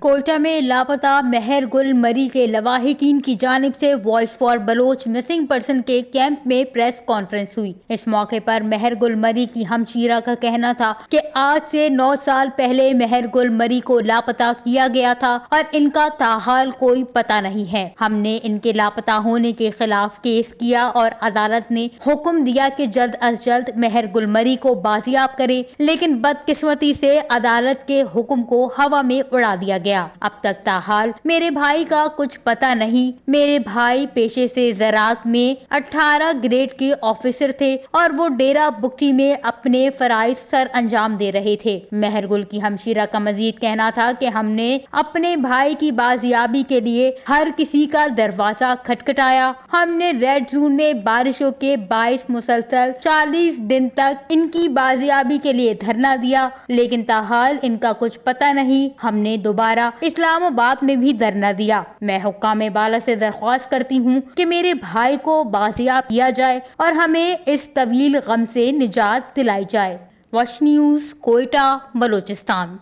کوئٹہ میں لاپتہ مہر گل مری کے لواحقین کی جانب سے voice for Baloch missing person کے کیمپ میں پریس کانفرنس ہوئی۔ اس موقع پر مہر گل مری کی ہمشیرہ کا کہنا تھا کہ آج سے 9 سال پہلے مہر گل مری کو لاپتہ کیا گیا تھا اور ان کا تاحال کوئی پتہ نہیں ہے۔ ہم نے ان کے لاپتہ ہونے کے خلاف کیس کیا اور عدالت نے حکم دیا کہ جلد از جلد مہر گل مری کو بازیاب کرے، لیکن بدقسمتی سے عدالت کے حکم کو ہوا میں اڑا دیا گیا۔ اب تک تاحال میرے بھائی کا کچھ پتہ نہیں۔ میرے بھائی پیشے سے زراعت میں 18 گریڈ کے آفیسر تھے اور وہ ڈیرہ بگٹی میں اپنے فرائض سر انجام دے رہے تھے۔ مہر گل کی ہمشیرہ کا مزید کہنا تھا کہ ہم نے اپنے بھائی کی بازیابی کے لیے ہر کسی کا دروازہ کھٹکھٹایا۔ ہم نے ریڈ زون میں بارشوں کے باعث مسلسل 40 دن تک ان کی بازیابی کے لیے دھرنا دیا، لیکن تاحال ان کا کچھ پتہ نہیں۔ ہم نے دوبارہ اسلام آباد میں بھی دھرنا دیا۔ میں حکام بالا سے درخواست کرتی ہوں کہ میرے بھائی کو بازیاب کیا جائے اور ہمیں اس طویل غم سے نجات دلائی جائے۔ Wash news, Quetta, Balochistan.